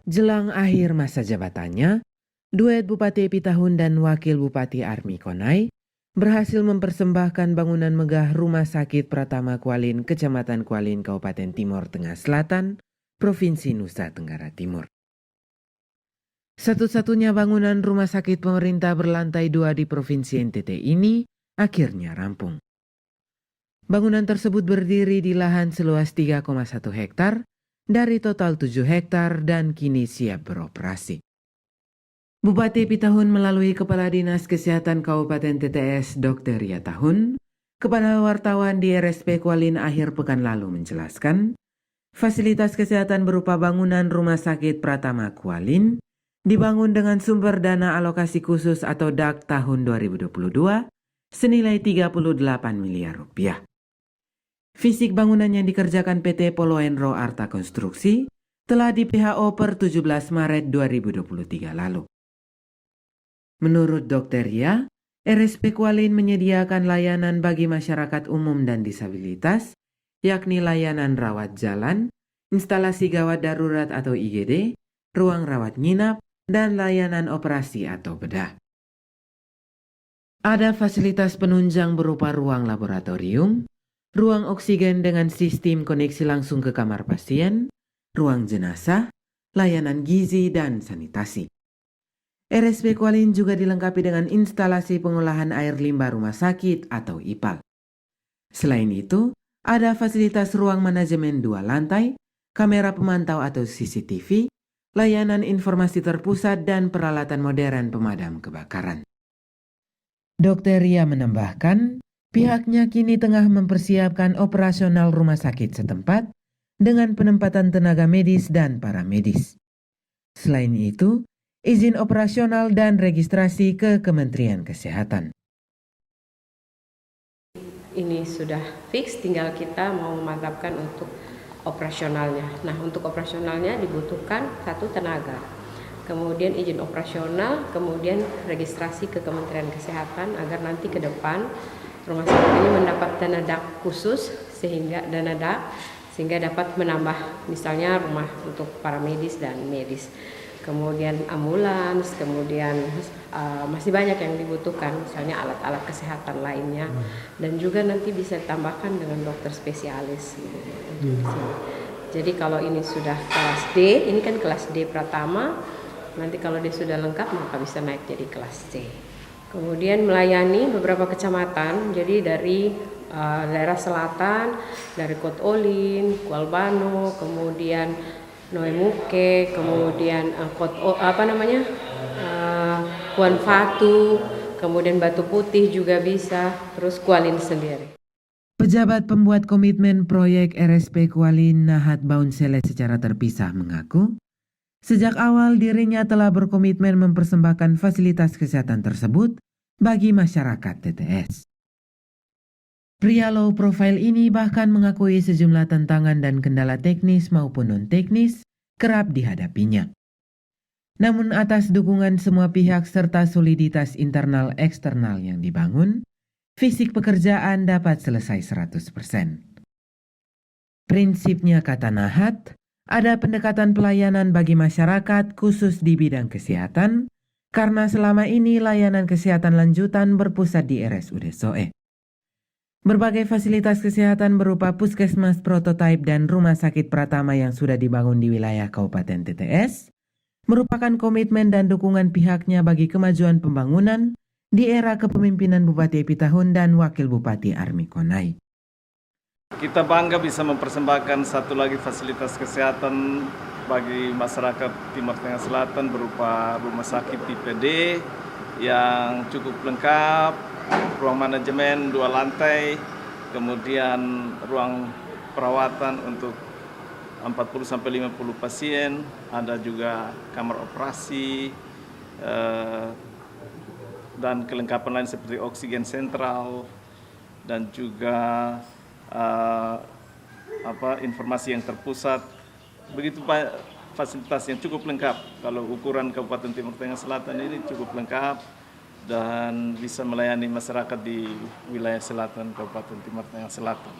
Jelang akhir masa jabatannya, duet Bupati Pitahun dan Wakil Bupati Army Konai berhasil mempersembahkan bangunan megah Rumah Sakit Pratama Kualin, Kecamatan Kualin, Kabupaten Timor Tengah Selatan, Provinsi Nusa Tenggara Timur. Satu-satunya bangunan rumah sakit pemerintah berlantai 2 di Provinsi NTT ini akhirnya rampung. Bangunan tersebut berdiri di lahan seluas 3,1 hektar dari total 7 hektar dan kini siap beroperasi. Bupati Pitahun melalui Kepala Dinas Kesehatan Kabupaten TTS Dr. Ria Tahun kepada wartawan di RSP Kualin akhir pekan lalu menjelaskan, fasilitas kesehatan berupa bangunan Rumah Sakit Pratama Kualin dibangun dengan sumber dana alokasi khusus atau DAK tahun 2022 senilai 38 miliar rupiah. Fisik bangunan yang dikerjakan PT Poloenro Arta Konstruksi telah di PHO per 17 Maret 2023 lalu. Menurut Dr. Ria, RSP Kualin menyediakan layanan bagi masyarakat umum dan disabilitas, yakni layanan rawat jalan, instalasi gawat darurat atau IGD, ruang rawat nginap, dan layanan operasi atau bedah. Ada fasilitas penunjang berupa ruang laboratorium, ruang oksigen dengan sistem koneksi langsung ke kamar pasien, ruang jenazah, layanan gizi, dan sanitasi. RSP Kualin juga dilengkapi dengan instalasi pengolahan air limbah rumah sakit atau IPAL. Selain itu, ada fasilitas ruang manajemen 2 lantai, kamera pemantau atau CCTV, layanan informasi terpusat, dan peralatan modern pemadam kebakaran. Dr. Ria menambahkan, pihaknya kini tengah mempersiapkan operasional rumah sakit setempat dengan penempatan tenaga medis dan paramedis. Selain itu, izin operasional dan registrasi ke Kementerian Kesehatan. Ini sudah fix, tinggal kita mau memantapkan untuk operasionalnya. Nah, untuk operasionalnya dibutuhkan 1 tenaga. Kemudian izin operasional, kemudian registrasi ke Kementerian Kesehatan agar nanti ke depan rumah sakit ini mendapat dana DAK khusus sehingga dapat menambah misalnya rumah untuk para medis dan medis. Kemudian ambulans, kemudian masih banyak yang dibutuhkan, misalnya alat-alat kesehatan lainnya, dan juga nanti bisa ditambahkan dengan dokter spesialis. Jadi kalau ini sudah kelas D, ini kan kelas D Pratama, nanti kalau dia sudah lengkap maka bisa naik jadi kelas C. Kemudian melayani beberapa kecamatan, jadi dari daerah selatan, dari Kot Olin, Kualbano, kemudian Noemuke, kemudian Kuan Fatu, kemudian Batu Putih juga bisa, terus Kualin sendiri. Pejabat pembuat komitmen proyek RSP Kualin Nahat Baunsele secara terpisah mengaku, sejak awal dirinya telah berkomitmen mempersembahkan fasilitas kesehatan tersebut bagi masyarakat TTS. Pria low profile ini bahkan mengakui sejumlah tantangan dan kendala teknis maupun non-teknis kerap dihadapinya. Namun atas dukungan semua pihak serta soliditas internal eksternal yang dibangun, fisik pekerjaan dapat selesai 100%. Prinsipnya kata Nahat, ada pendekatan pelayanan bagi masyarakat khusus di bidang kesehatan, karena selama ini layanan kesehatan lanjutan berpusat di RSUD Soe. Berbagai fasilitas kesehatan berupa puskesmas prototipe dan rumah sakit Pratama yang sudah dibangun di wilayah Kabupaten TTS merupakan komitmen dan dukungan pihaknya bagi kemajuan pembangunan di era kepemimpinan Bupati Pitahun dan Wakil Bupati Army Konai. Kita bangga bisa mempersembahkan satu lagi fasilitas kesehatan bagi masyarakat Timur Tengah Selatan berupa rumah sakit tipe D yang cukup lengkap, ruang manajemen 2 lantai, kemudian ruang perawatan untuk 40-50 pasien, ada juga kamar operasi, dan kelengkapan lain seperti oksigen sentral, dan juga informasi yang terpusat. Begitu fasilitas yang cukup lengkap. Kalau ukuran Kabupaten Timur Tengah Selatan ini cukup lengkap dan bisa melayani masyarakat di wilayah selatan Kabupaten Timur Tengah Selatan.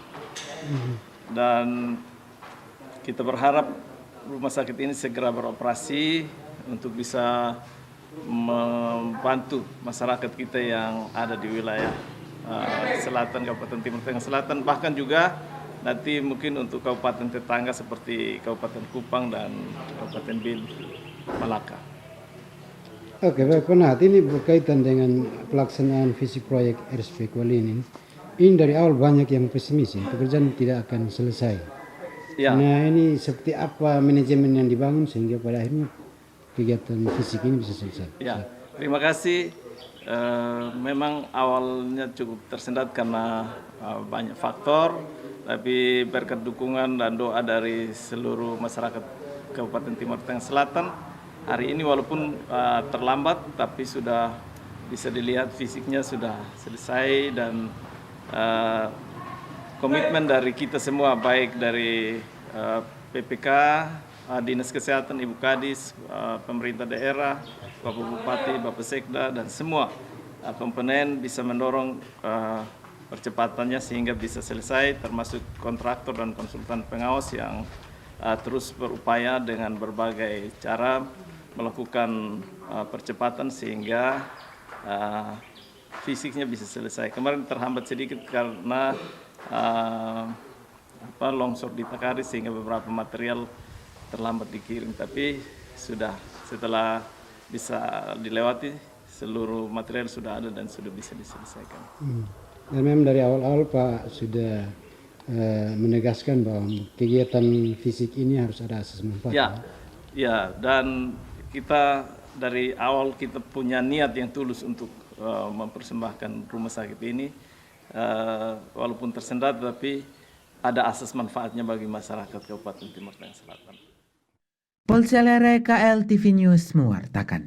Dan kita berharap rumah sakit ini segera beroperasi untuk bisa membantu masyarakat kita yang ada di wilayah selatan Kabupaten Timur Tengah Selatan, bahkan juga nanti mungkin untuk kabupaten tetangga seperti Kabupaten Kupang dan Kabupaten Bil Malaka. Oke, baik Penat, ini berkaitan dengan pelaksanaan visi proyek RSP Kuala ini dari awal banyak yang pesimis ya, pekerjaan tidak akan selesai. Ya. Nah ini seperti apa manajemen yang dibangun sehingga pada akhirnya kegiatan fisik ini bisa selesai. Ya, terima kasih. Memang awalnya cukup tersendat karena banyak faktor, tapi berkat dukungan dan doa dari seluruh masyarakat Kabupaten Timur Tengah Selatan, hari ini walaupun terlambat, tapi sudah bisa dilihat fisiknya sudah selesai dan komitmen dari kita semua, baik dari PPK, Dinas Kesehatan, Ibu Kadis, pemerintah daerah, Bapak Bupati, Bapak Sekda, dan semua komponen bisa mendorong percepatannya sehingga bisa selesai, termasuk kontraktor dan konsultan pengawas yang terus berupaya dengan berbagai cara melakukan percepatan sehingga fisiknya bisa selesai. Kemarin terhambat sedikit karena longsor di Takari sehingga beberapa material terlambat dikirim, tapi sudah setelah bisa dilewati seluruh material sudah ada dan sudah bisa diselesaikan. Dan memang dari awal-awal Pak sudah menegaskan bahwa kegiatan fisik ini harus ada asas manfaat. Ya, dan kita dari awal kita punya niat yang tulus untuk mempersembahkan rumah sakit ini, walaupun tersendat tapi ada asas manfaatnya bagi masyarakat Kabupaten Timur Tengah Selatan. Polselere KL TV News mewartakan.